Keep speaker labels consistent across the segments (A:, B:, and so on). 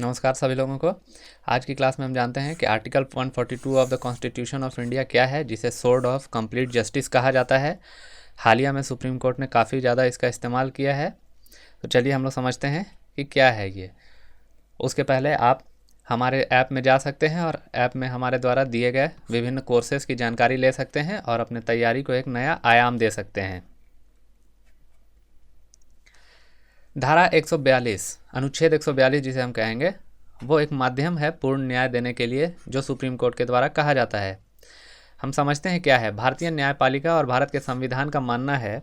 A: नमस्कार सभी लोगों को। आज की क्लास में हम जानते हैं कि article 142 of the constitution of India क्या है, जिसे सोर्ड ऑफ कंप्लीट जस्टिस कहा जाता है। हालिया में सुप्रीम कोर्ट ने काफ़ी ज़्यादा इसका इस्तेमाल किया है। तो चलिए हम लोग समझते हैं कि क्या है ये। उसके पहले आप हमारे ऐप में जा सकते हैं और ऐप में हमारे द्वारा दिए गए विभिन्न कोर्सेज़ की जानकारी ले सकते हैं और अपने तैयारी को एक नया आयाम दे सकते हैं। धारा 142 अनुच्छेद 142 जिसे हम कहेंगे, वो एक माध्यम है पूर्ण न्याय देने के लिए जो सुप्रीम कोर्ट के द्वारा कहा जाता है। हम समझते हैं क्या है। भारतीय न्यायपालिका और भारत के संविधान का मानना है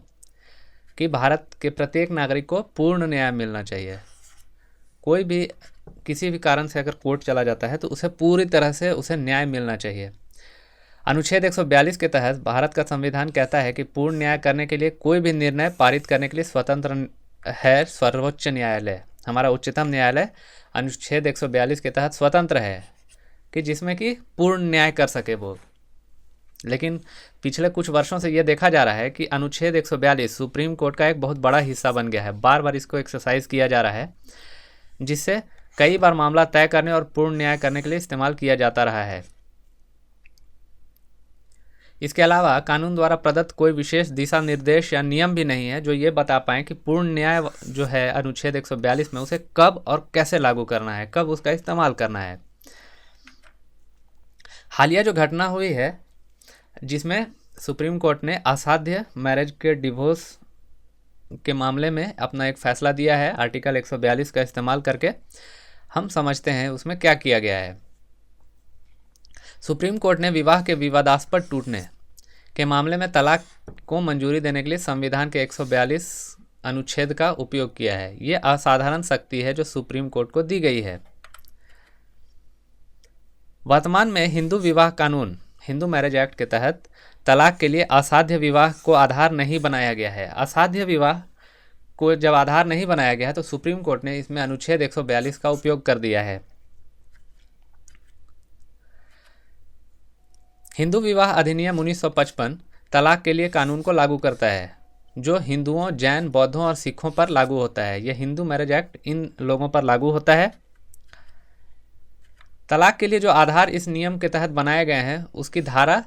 A: कि भारत के प्रत्येक नागरिक को पूर्ण न्याय मिलना चाहिए। कोई भी किसी भी कारण से अगर कोर्ट चला जाता है तो उसे पूरी तरह से उसे न्याय मिलना चाहिए। अनुच्छेद 142 के तहत भारत का संविधान कहता है कि पूर्ण न्याय करने के लिए कोई भी निर्णय पारित करने के लिए स्वतंत्र है सर्वोच्च न्यायालय। हमारा उच्चतम न्यायालय अनुच्छेद 142 के तहत स्वतंत्र है कि जिसमें कि पूर्ण न्याय कर सके वो। लेकिन पिछले कुछ वर्षों से ये देखा जा रहा है कि अनुच्छेद 142 सुप्रीम कोर्ट का एक बहुत बड़ा हिस्सा बन गया है। बार बार इसको एक्सरसाइज किया जा रहा है, जिससे कई बार मामला तय करने और पूर्ण न्याय करने के लिए इस्तेमाल किया जाता रहा है। इसके अलावा कानून द्वारा प्रदत्त कोई विशेष दिशा निर्देश या नियम भी नहीं है जो ये बता पाएँ कि पूर्ण न्याय जो है अनुच्छेद 142 में उसे कब और कैसे लागू करना है, कब उसका इस्तेमाल करना है। हालिया जो घटना हुई है जिसमें सुप्रीम कोर्ट ने असाध्य मैरिज के डिवोर्स के मामले में अपना एक फैसला दिया है, आर्टिकल 142 का इस्तेमाल करके हम समझते हैं उसमें क्या किया गया है। सुप्रीम कोर्ट ने विवाह के विवादास्पद टूटने के मामले में तलाक को मंजूरी देने के लिए संविधान के 142 अनुच्छेद का उपयोग किया है। ये असाधारण शक्ति है जो सुप्रीम कोर्ट को दी गई है। वर्तमान में हिंदू विवाह कानून हिंदू मैरिज एक्ट के तहत तलाक के लिए असाध्य विवाह को आधार नहीं बनाया गया है। असाध्य विवाह को जब आधार नहीं बनाया गया है तो सुप्रीम कोर्ट ने इसमें अनुच्छेद 142 का उपयोग कर दिया है। हिंदू विवाह अधिनियम 1955 तलाक के लिए कानून को लागू करता है जो हिंदुओं, जैन, बौद्धों और सिखों पर लागू होता है। यह हिंदू मैरिज एक्ट इन लोगों पर लागू होता है। तलाक के लिए जो आधार इस नियम के तहत बनाए गए हैं उसकी धारा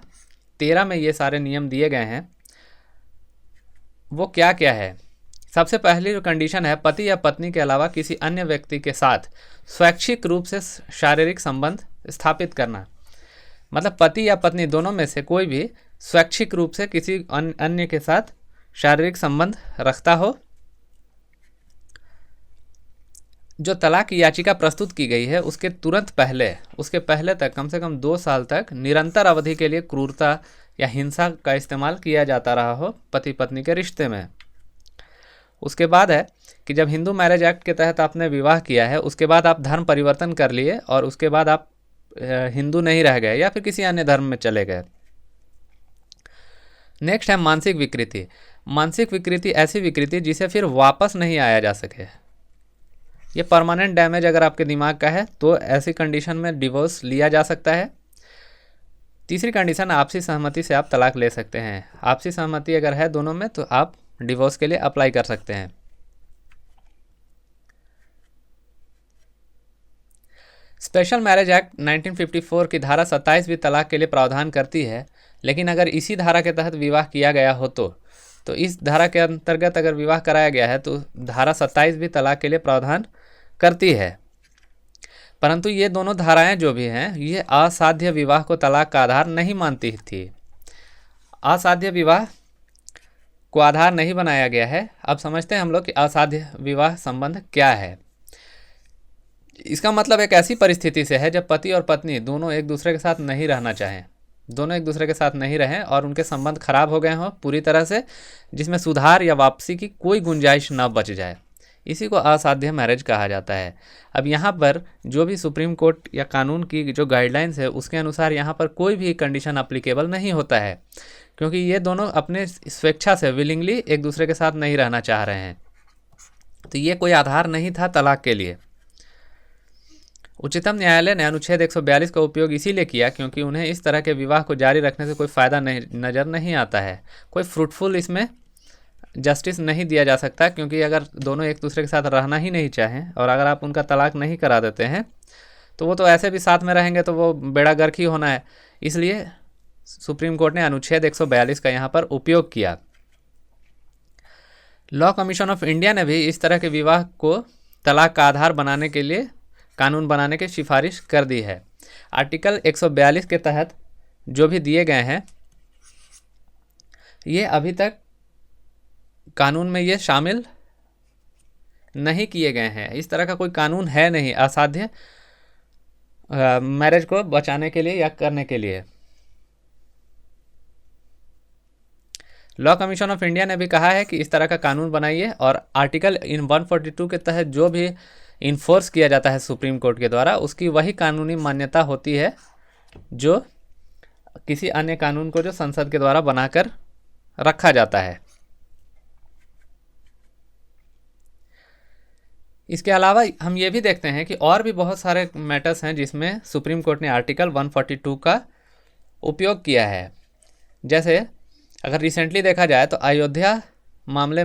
A: 13 में ये सारे नियम दिए गए हैं। वो क्या क्या है? सबसे पहली जो कंडीशन है, पति या पत्नी के अलावा किसी अन्य व्यक्ति के साथ स्वैच्छिक रूप से शारीरिक संबंध स्थापित करना। मतलब पति या पत्नी दोनों में से कोई भी स्वैच्छिक रूप से किसी अन्य के साथ शारीरिक संबंध रखता हो। जो तलाक की याचिका प्रस्तुत की गई है उसके तुरंत पहले, उसके पहले तक कम से कम 2 साल तक निरंतर अवधि के लिए क्रूरता या हिंसा का इस्तेमाल किया जाता रहा हो पति पत्नी के रिश्ते में। उसके बाद है कि जब हिंदू मैरिज एक्ट के तहत आपने विवाह किया है उसके बाद आप धर्म परिवर्तन कर लिए और उसके बाद आप हिंदू नहीं रह गए या फिर किसी अन्य धर्म में चले गए। नेक्स्ट है मानसिक विकृति। मानसिक विकृति ऐसी विकृति जिसे फिर वापस नहीं आया जा सके। ये परमानेंट डैमेज अगर आपके दिमाग का है तो ऐसी कंडीशन में डिवोर्स लिया जा सकता है। तीसरी कंडीशन, आपसी सहमति से आप तलाक ले सकते हैं। आपसी सहमति अगर है दोनों में तो आप डिवोर्स के लिए अप्लाई कर सकते हैं। स्पेशल मैरिज एक्ट 1954 की धारा 27 भी तलाक के लिए प्रावधान करती है, लेकिन अगर इसी धारा के तहत विवाह किया गया हो तो इस धारा के अंतर्गत अगर विवाह कराया गया है तो धारा 27 भी तलाक के लिए प्रावधान करती है। परंतु ये दोनों धाराएं जो भी हैं ये असाध्य विवाह को तलाक का आधार नहीं मानती थी। असाध्य विवाह को आधार नहीं बनाया गया है। अब समझते हैं हम लोग कि असाध्य विवाह संबंध क्या है। इसका मतलब एक ऐसी परिस्थिति से है जब पति और पत्नी दोनों एक दूसरे के साथ नहीं रहना चाहें, दोनों एक दूसरे के साथ नहीं रहें और उनके संबंध खराब हो गए हों पूरी तरह से, जिसमें सुधार या वापसी की कोई गुंजाइश न बच जाए। इसी को असाध्य मैरिज कहा जाता है। अब यहाँ पर जो भी सुप्रीम कोर्ट या कानून की जो गाइडलाइंस है उसके अनुसार यहाँ पर कोई भी कंडीशन अप्लीकेबल नहीं होता है, क्योंकि ये दोनों अपने स्वेच्छा से विलिंगली एक दूसरे के साथ नहीं रहना चाह रहे हैं। तो ये कोई आधार नहीं था तलाक के लिए। उच्चतम न्यायालय ने अनुच्छेद 142 का उपयोग इसीलिए किया क्योंकि उन्हें इस तरह के विवाह को जारी रखने से कोई फ़ायदा नज़र नहीं आता है, कोई फ्रूटफुल इसमें जस्टिस नहीं दिया जा सकता, क्योंकि अगर दोनों एक दूसरे के साथ रहना ही नहीं चाहें और अगर आप उनका तलाक नहीं करा देते हैं तो वो तो ऐसे भी साथ में रहेंगे, तो वो बेड़ा गर्क ही होना है। इसलिए सुप्रीम कोर्ट ने अनुच्छेद 142 का यहाँ पर उपयोग किया। लॉ कमीशन ऑफ इंडिया ने भी इस तरह के विवाह को तलाक का आधार बनाने के लिए कानून बनाने की सिफारिश कर दी है। आर्टिकल 142 के तहत जो भी दिए गए हैं ये अभी तक कानून में ये शामिल नहीं किए गए हैं। इस तरह का कोई कानून है नहीं असाध्य मैरिज को बचाने के लिए या करने के लिए। लॉ कमीशन ऑफ इंडिया ने भी कहा है कि इस तरह का कानून बनाइए और आर्टिकल इन 142 के तहत जो भी इन्फोर्स किया जाता है सुप्रीम कोर्ट के द्वारा उसकी वही कानूनी मान्यता होती है जो किसी अन्य कानून को जो संसद के द्वारा बनाकर रखा जाता है। इसके अलावा हम ये भी देखते हैं कि और भी बहुत सारे मैटर्स हैं जिसमें सुप्रीम कोर्ट ने आर्टिकल 142 का उपयोग किया है। जैसे अगर रिसेंटली देखा जाए तो अयोध्या मामले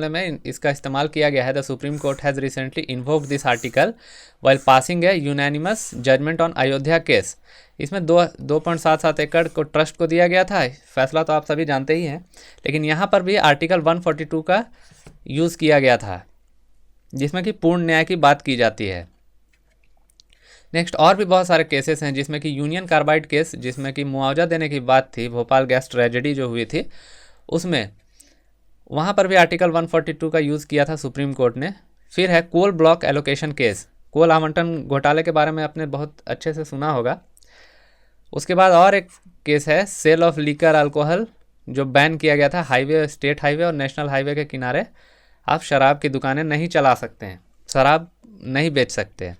A: में इसका इस्तेमाल किया गया है। The Supreme Court has recently invoked this article while passing a unanimous judgement on Ayodhya case. इसमें 2.77 एकड़ को ट्रस्ट को दिया गया था। फैसला तो आप सभी जानते ही हैं, लेकिन यहाँ पर भी आर्टिकल 142 का यूज़ किया गया था जिसमें कि पूर्ण न्याय की बात की जाती है। नेक्स्ट और भी बहुत सारे केसेस हैं जिसमें कि यूनियन कार्बाइड केस, जिसमें कि मुआवजा देने की बात थी, भोपाल गैस ट्रेजेडी जो हुई थी उसमें, वहाँ पर भी आर्टिकल 142 का यूज़ किया था सुप्रीम कोर्ट ने। फिर है कोल ब्लॉक एलोकेशन केस, कोल आवंटन घोटाले के बारे में आपने बहुत अच्छे से सुना होगा। उसके बाद और एक केस है सेल ऑफ लीकर अल्कोहल, जो बैन किया गया था। हाईवे, स्टेट हाईवे और नेशनल हाईवे के किनारे आप शराब की दुकानें नहीं चला सकते हैं, शराब नहीं बेच सकते।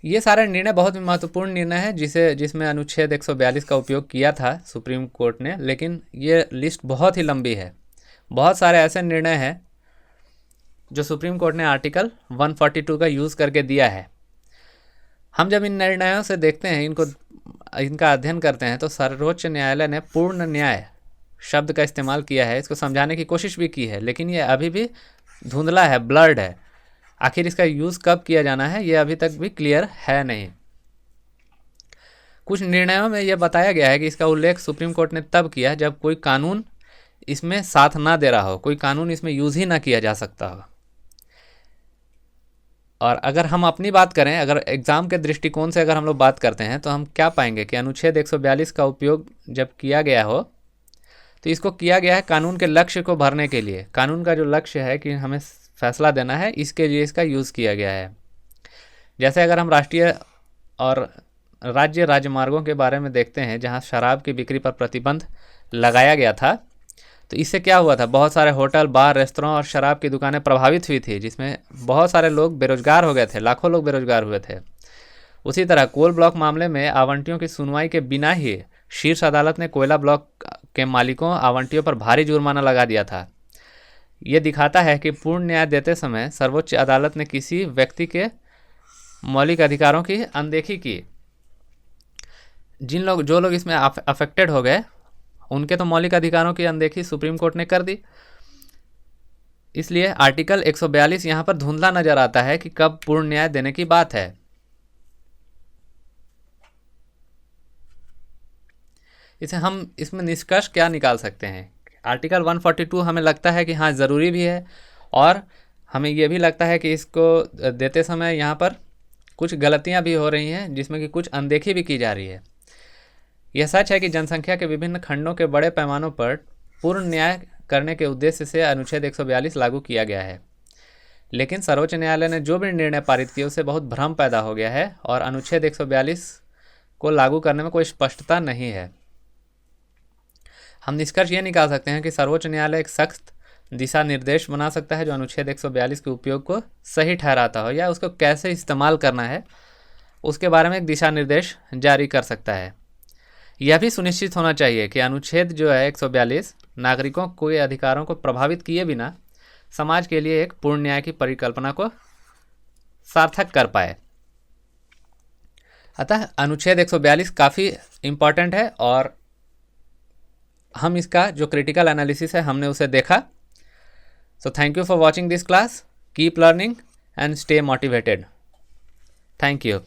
A: ये सारे निर्णय बहुत ही महत्वपूर्ण निर्णय है जिसमें अनुच्छेद 142 का उपयोग किया था सुप्रीम कोर्ट ने, लेकिन ये लिस्ट बहुत ही लंबी है। बहुत सारे ऐसे निर्णय हैं जो सुप्रीम कोर्ट ने आर्टिकल 142 का यूज़ करके दिया है। हम जब इन निर्णयों से देखते हैं, इनका अध्ययन करते हैं, तो सर्वोच्च न्यायालय ने पूर्ण न्याय शब्द का इस्तेमाल किया है। इसको समझाने की कोशिश भी की है, लेकिन ये अभी भी धुंधला है, ब्लर्ड है। आखिर इसका यूज़ कब किया जाना है ये अभी तक भी क्लियर है नहीं। कुछ निर्णयों में यह बताया गया है कि इसका उल्लेख सुप्रीम कोर्ट ने तब किया जब कोई कानून इसमें साथ ना दे रहा हो, कोई कानून इसमें यूज़ ही ना किया जा सकता हो। और अगर हम अपनी बात करें, अगर एग्ज़ाम के दृष्टिकोण से अगर हम लोग बात करते हैं तो हम क्या पाएंगे कि अनुच्छेद 142 का उपयोग जब किया गया हो तो इसको किया गया है कानून के लक्ष्य को भरने के लिए। कानून का जो लक्ष्य है कि हमें फैसला देना है, इसके लिए इसका यूज़ किया गया है। जैसे अगर हम राष्ट्रीय और राज्य राजमार्गों के बारे में देखते हैं जहां शराब की बिक्री पर प्रतिबंध लगाया गया था, तो इससे क्या हुआ था, बहुत सारे होटल, बार, रेस्तरां और शराब की दुकानें प्रभावित हुई थी, जिसमें बहुत सारे लोग बेरोजगार हो गए थे, लाखों लोग बेरोजगार हुए थे। उसी तरह कोल ब्लॉक मामले में आवंटियों की सुनवाई के बिना ही शीर्ष अदालत ने कोयला ब्लॉक के मालिकों आवंटियों पर भारी जुर्माना लगा दिया था। ये दिखाता है कि पूर्ण न्याय देते समय सर्वोच्च अदालत ने किसी व्यक्ति के मौलिक अधिकारों की अनदेखी की। जो लोग इसमें अफेक्टेड हो गए उनके तो मौलिक अधिकारों की अनदेखी सुप्रीम कोर्ट ने कर दी। इसलिए आर्टिकल 142 यहाँ पर धुंधला नजर आता है कि कब पूर्ण न्याय देने की बात है। इसे हम इसमें निष्कर्ष क्या निकाल सकते हैं? आर्टिकल 142 हमें लगता है कि हाँ ज़रूरी भी है, और हमें यह भी लगता है कि इसको देते समय यहाँ पर कुछ गलतियाँ भी हो रही हैं जिसमें कि कुछ अनदेखी भी की जा रही है। यह सच है कि जनसंख्या के विभिन्न खंडों के बड़े पैमानों पर पूर्ण न्याय करने के उद्देश्य से अनुच्छेद 142 लागू किया गया है, लेकिन सर्वोच्च न्यायालय ने जो भी निर्णय पारित किए उससे बहुत भ्रम पैदा हो गया है और अनुच्छेद 142 को लागू करने में कोई स्पष्टता नहीं है। हम निष्कर्ष ये निकाल सकते हैं कि सर्वोच्च न्यायालय एक सख्त दिशा निर्देश बना सकता है जो अनुच्छेद 142 के उपयोग को सही ठहराता हो या उसको कैसे इस्तेमाल करना है उसके बारे में एक दिशा निर्देश जारी कर सकता है। यह भी सुनिश्चित होना चाहिए कि अनुच्छेद जो है 142 नागरिकों के अधिकारों को प्रभावित किए बिना समाज के लिए एक पूर्ण न्याय की परिकल्पना को सार्थक कर पाए। अतः अनुच्छेद 142 काफ़ी इम्पॉर्टेंट है और हम इसका जो क्रिटिकल एनालिसिस है हमने उसे देखा। So thank you for watching this class, keep learning and stay motivated. Thank you.